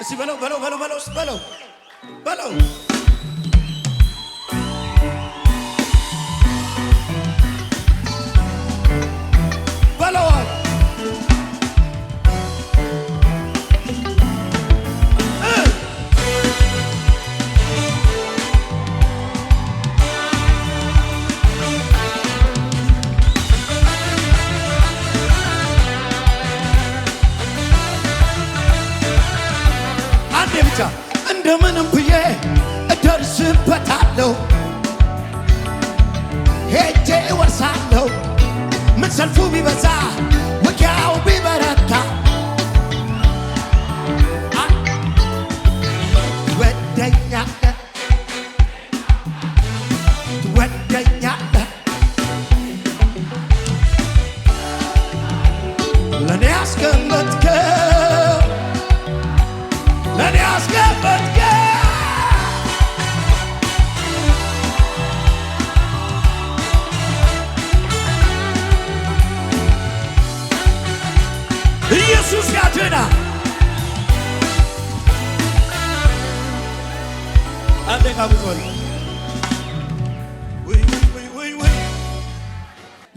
እስቲ በለው በለው በለው በለው በለው በለው በለው እንደምንም ብዬ እደርስበታለሁ ሄጄ እወርሳለሁ ምን ሰልፉ ቢበዛ ውጊያው ቢበረታ ትወደኛለህ ለኔ ያስቀመጥከው ለኔ ያስቀመጥከው ኢየሱስ ያድናል። አንዴ ካብቶል ወይ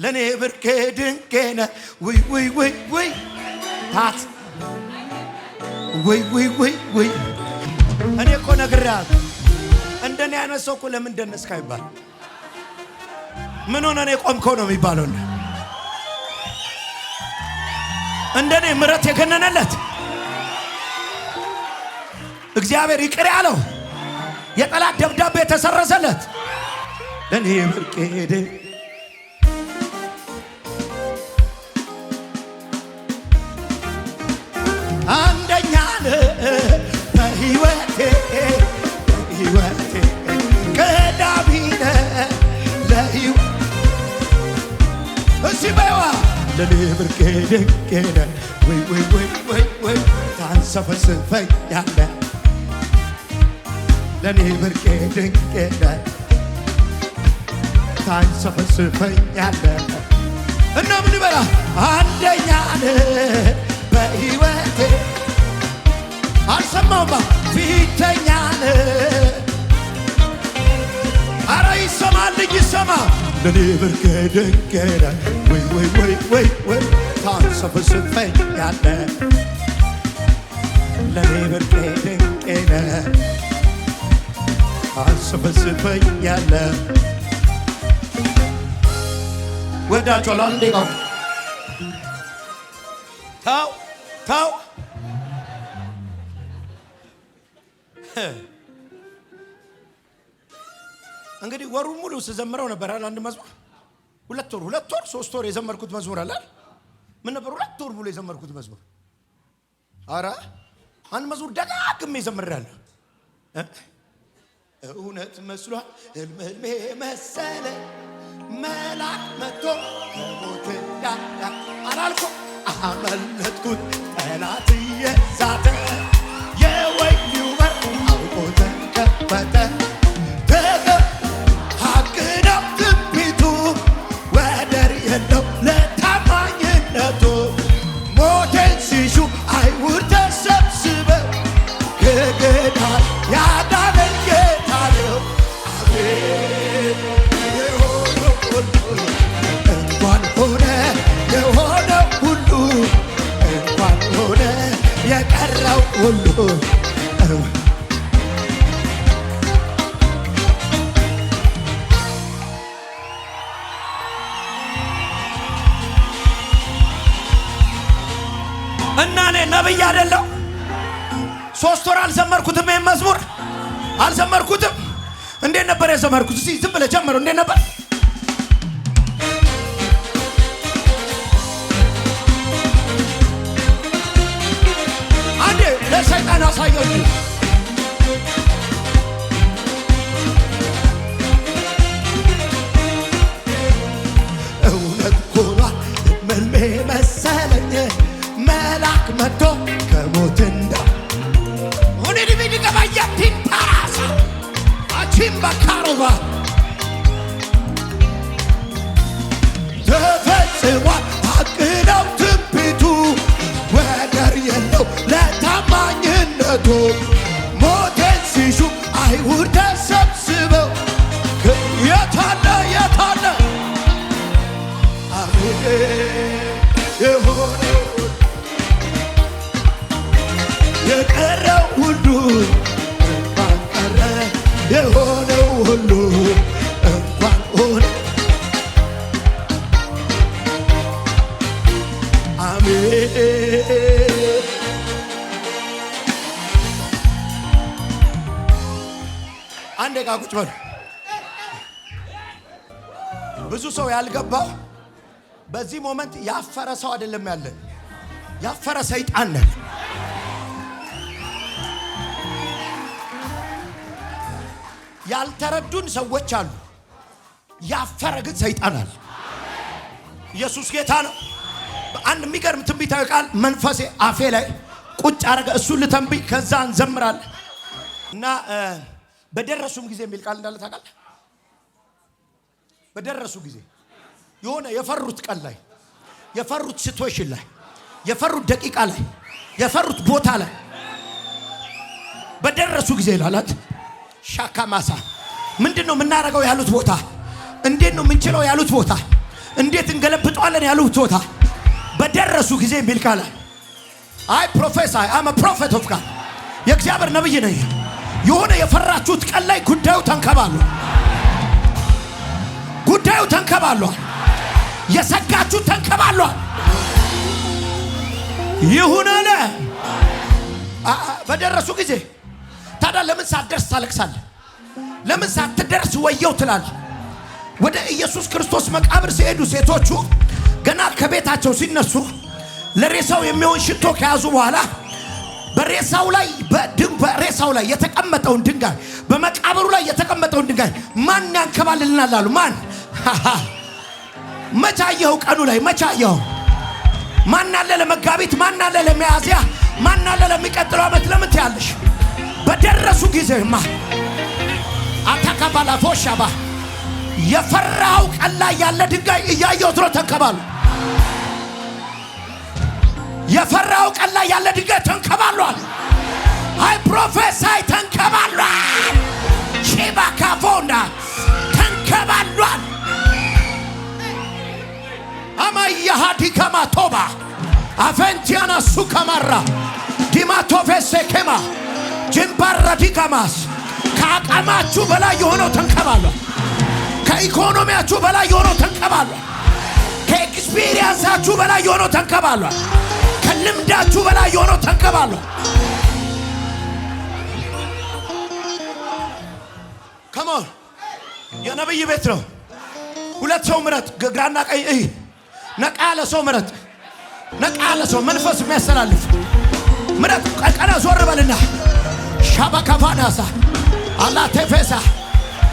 ለኔ ብርቄ ድንቄ ነህ ወይ ታት ወይ እኔ እኮ ነግሬሃለሁ። እንደኔ አይነት ሰው እኮ ለምን ደነስክ አይባል። ምን ሆነ ነው የቆምከው ነው የሚባለው። እንደኔ ምሕረት የገነነለት እግዚአብሔር ይቅር ያለው የጠላት ደብዳቤ የተሰረዘለት ለኔ ብርቄ አንደኛ በሕይወቴ ቀዳሚ ለሕይወቴ እሺ በይዋ ለኔ ብርቄ ድንቄ ነህ ወይ ታንሰፈስፈኛለህ ለኔ ብርቄ ድንቄ ነህ ታንሰፈስፈኛለህ እና ምን ይበላ አንደኛ በሕይወቴ አልሰማውማ ፊተኛ አረ ይሰማልኝ ይሰማ ለኔ ብርቄ ድንቄ ነህ ወይ ታንሰፈስፈኛለህ ለኔ ብርቄ ድንቄ ነህ ታንሰፈስፈኛለህ ወዳጆላ እንዴ ነው ታው እንግዲህ ወሩ ሙሉ ስዘምረው ነበር አንድ መዝሙር ሁለት ወር 3 ወር የዘመርኩት መዝሙር አለ። ምን ነበር 2 ወር ሙሉ የዘመርኩት መዝሙር? አረ አንድ መዝሙር ደጋግሜ ዘምሬያለሁ። እውነት መስሏል ህልሜ መሰለ መልአክ መጥቶ ከሞት ዳዳ አላልኩ አመለጥኩት ጠላት እየዛተ የወይኒው በር አውቆ ተከፈተ ለታማኝነቱ ሞቴን ሲሹ አይሁድ ተሰብስበው ከገዳይ ያዳነኝ ጌታ ነው። አቤት የሆነው ሁሉ እንኳን ሆነ የሆነው ሁሉ እንኳን ሆነ የቀረው ሁሉ እና እኔ ነብይ አይደለም 3 ወር አልዘመርኩትም። ይሄን መዝሙር አልዘመርኩትም። እንዴት ነበር የዘመርኩት? እስቲ ዝም ብለህ ጀምረው። እንዴት ነበር? አንዴ ለሰይጣን አሳየው። እውነት ሆኗል ህልሜ መሰለኝ መልአክ መጥቶ ከሞት ሆኔ ዲቪዲ ገባያቲን ፓራሳ አቺም በካሮባ ተፈጽሟል አቅደው ትንቢቱ ወደር የለው ለታማኝነቱ መቶ ሞቴን ሲሹ አይሁድ ተሰብስበው የታለ የታለ አሜን የሆነው የቀረው ሁሉ እንኳን ቀረ የሆነው ሁሉ እንኳን ሆነ አሜን። አንዴ ጋ ቁጭ በሉ። ብዙ ሰው ያልገባው በዚህ ሞመንት ያፈረ ሰው አይደለም ያለን፣ ያፈረ ሰይጣን ነን። ያልተረዱን ሰዎች አሉ። ያፈረ ግን ሰይጣን አለ። ኢየሱስ ጌታ ነው። አንድ የሚገርም ትንቢታዊ ቃል መንፈሴ አፌ ላይ ቁጭ አረገ። እሱን ልተንብይ ከዛ እንዘምራለን እና በደረሱም ጊዜ የሚል ቃል እንዳለ ታውቃለህ። በደረሱ ጊዜ የሆነ የፈሩት ቀን ላይ፣ የፈሩት ሲትዌሽን ላይ፣ የፈሩት ደቂቃ ላይ፣ የፈሩት ቦታ ላይ በደረሱ ጊዜ ይላላት ሻካ ማሳ ምንድነው የምናደርገው ያሉት ቦታ፣ እንዴት ነው የምንችለው ያሉት ቦታ፣ እንዴት እንገለብጠዋለን ያሉት ቦታ በደረሱ ጊዜ የሚል ቃል አይ ፕሮፌሰር አም አ ፕሮፌት ኦፍ ጋድ የእግዚአብሔር ነብይ ነኝ። የሆነ የፈራችሁት ቀን ላይ ጉዳዩ ተንከባሏል። ጉዳዩ ተንከባሏል። የሰጋችሁት ተንከባሏል። ይሁን አለ በደረሱ ጊዜ። ታዲያ ለምን ሳትደርስ ታለቅሳለህ? ለምን ሳትደርስ ወየው ትላለህ? ወደ ኢየሱስ ክርስቶስ መቃብር ሲሄዱ ሴቶቹ ገና ከቤታቸው ሲነሱ ለሬሳው የሚሆን ሽቶ ከያዙ በኋላ በሬሳው ላይ የተቀመጠውን ድንጋይ በመቃብሩ ላይ የተቀመጠውን ድንጋይ ማን ያንከባልልናል አሉ። ማን መቻየው? ቀኑ ላይ መቻየው? ማን አለ ለመጋቢት? ማን አለ ለሚያዝያ? ማን አለ ለሚቀጥለው ዓመት? ለምን ትያለሽ? በደረሱ ጊዜማ አታካባላ ፎሻባ የፈራው ቀን ላይ ያለ ድንጋይ እያየው ድሮ ተንከባሉ። የፈራው ቀን ላይ ያለ ድንጋይ ተንከባሏል። አይ ፕሮፌሰር ተንከባሏል። ሺባካፎና ተንከባሏል። አማያሃዲ ከማቶባ አፈንቲያና ሱከማራ ዲማቶፌሴ ኬማ ጅምባራ ዲካማስ ከአቅማችሁ በላይ የሆነው ተንከባሏል። ከኢኮኖሚያችሁ በላይ የሆነው ተንከባሏል። ከኤክስፒሪየንሳችሁ በላይ የሆነው ተንከባሏል። ከልምዳችሁ በላይ የሆነው ተንከባሏል። ከሞን የነብይ ቤት ነው። ሁለት ሰው ምረጥ፣ ግራና ቀኝ እይ። ነቃ ያለ ሰው ምረጥ። ነቃ ያለ ሰው መንፈስ የሚያስተላልፍ ምረጥ። ቀና ዞር በልና ሻባካፋናሳ አላቴፌሳ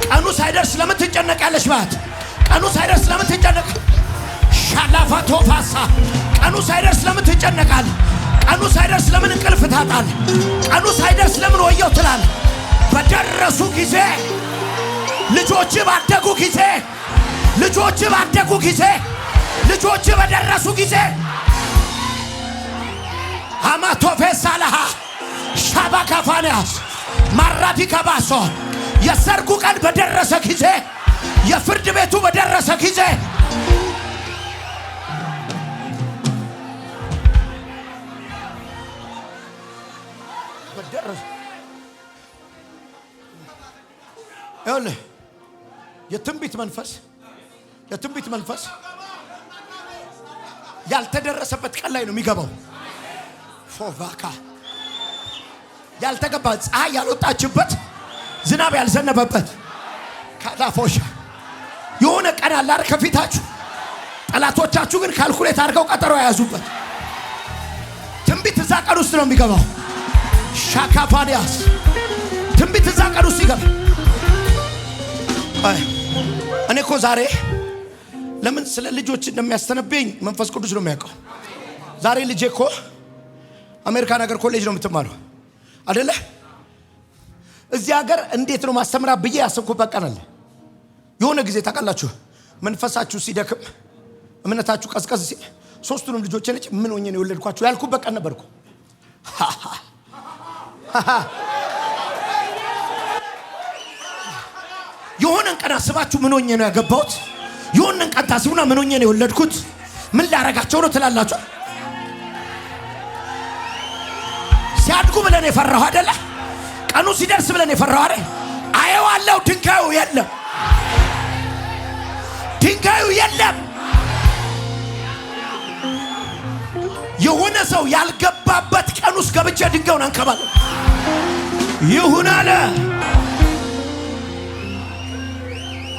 ቀኑ ሳይደርስ ለምን ትጨነቂያለሽ? ማለት ቀኑ ሳይደርስ ለምን ትጨነቅ? ሻላፋቶፋሳ ቀኑ ሳይደርስ ለምን ትጨነቃል? ቀኑ ሳይደርስ ለምን እንቅልፍ ታጣል? ቀኑ ሳይደርስ ለምን ወየው ትላል? በደረሱ ጊዜ ልጆች ባደጉ ጊዜ ልጆች ባደጉ ጊዜ ልጆች በደረሱ ጊዜ አማቶፌሳ ለሃ ሻባካፋንያስ ማራዲ ከባሶ የሰርጉ ቀን በደረሰ ጊዜ የፍርድ ቤቱ በደረሰ ጊዜ በደረሰ ይኸውልህ የትንቢት መንፈስ ያልተደረሰበት ቀን ላይ ነው የሚገባው። ፎቫካ ያልተገባ ፀሐይ ያልወጣችበት ዝናብ ያልዘነበበት ካላፎሻ የሆነ ቀን አለ አይደል? ከፊታችሁ ጠላቶቻችሁ ግን ካልኩሌት አድርገው ቀጠሮ ያያዙበት ትንቢት እዛ ቀን ውስጥ ነው የሚገባው። ሻካፋዲያስ ትንቢት እዛ ቀን ውስጥ ይገባል። እኔ እኮ ዛሬ ለምን ስለ ልጆች እንደሚያስተነብየኝ መንፈስ ቅዱስ ነው የሚያውቀው። ዛሬ ልጄ እኮ አሜሪካን ሀገር ኮሌጅ ነው የምትማረው አይደለ? እዚህ ሀገር እንዴት ነው ማስተምራ ብዬ ያሰብኩበት ቀን አለ። የሆነ ጊዜ ታውቃላችሁ መንፈሳችሁ ሲደክም እምነታችሁ ቀዝቀዝ ሲል ሶስቱንም ልጆቼ ልጅ ምን ሆኜ ነው የወለድኳችሁ ያልኩበት ቀን ነበርኩ። የሆነን ቀን አስባችሁ ምን ሆኜ ነው ያገባሁት? የሆነን ቀን ታስቡና ምን ሆኜ ነው የወለድኩት? ምን ላረጋቸው ነው ትላላችሁ? ሲያድጉ ብለን የፈራው አይደለ? ቀኑ ሲደርስ ብለን የፈራው አይደል? አየዋለሁ፣ ድንጋዩ የለም፣ ድንጋዩ የለም። የሆነ ሰው ያልገባበት ቀን ውስጥ ገብቼ ድንጋዩን አንከባለ ይሁን አለ።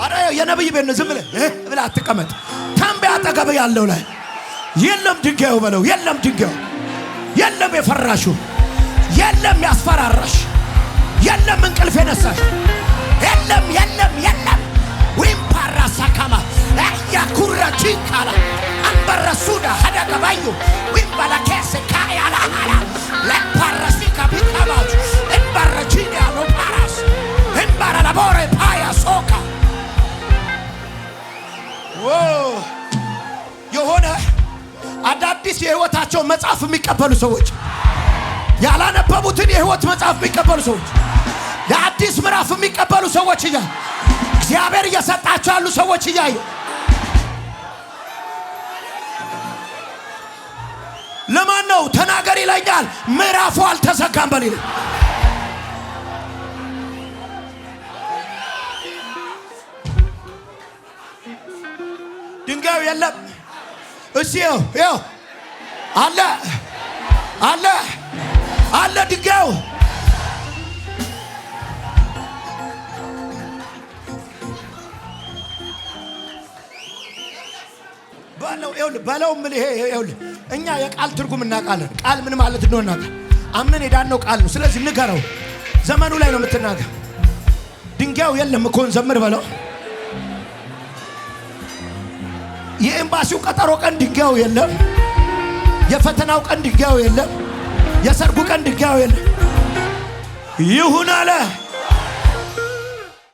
አረ የነብይ ቤት ዝም ብለህ አትቀመጥ። ታምቢያ አጠገብ ያለው ላይ የለም ድንጋዩ በለው። የለም ድንጋዩ የለም፣ የፈራሹ የለም፣ ያስፈራራሽ የለም፣ እንቅልፍ የነሳሽ የለም፣ የለም፣ የለም። ወይም ፓራሳካማ ያኩራ ቺካላ አንበረሱዳ ሀዳቀባዩ ወይም ባላከሰ ካያላ አላ ለፓራሲካ ቢካባች እንበረቺኒ አሎ ፓራስ እንበረ ለቦሬ ፓያ ሶካ የሆነ አዳዲስ የህይወታቸው መጽሐፍ የሚቀበሉ ሰዎች፣ ያላነበቡትን የህይወት መጽሐፍ የሚቀበሉ ሰዎች፣ የአዲስ ምዕራፍ የሚቀበሉ ሰዎች እያ እግዚአብሔር እየሰጣቸው ያሉ ሰዎች እያዩ ለማን ነው ተናገር ይለኛል። ምዕራፉ አልተዘጋም በሊል ድንጋዩ የለም። እሺ ይኸው አለ አለ አለ ድንጋዩ በለው ምን ይሄ ይኸውልህ፣ እኛ የቃል ትርጉም እናውቃለን። ቃል ምን ማለት እንደሆነ እናውቃለን። አምነን የዳነው ቃል ነው። ስለዚህ ንገረው፣ ዘመኑ ላይ ነው የምትናገር። ድንጋዩ የለም እኮ ዘምር በለው። የኤምባሲው ቀጠሮ ቀን ድንጋዩ የለም። የፈተናው ቀን ድንጋዩ የለም። የሰርጉ ቀን ድንጋዩ የለም። ይሁን አለ።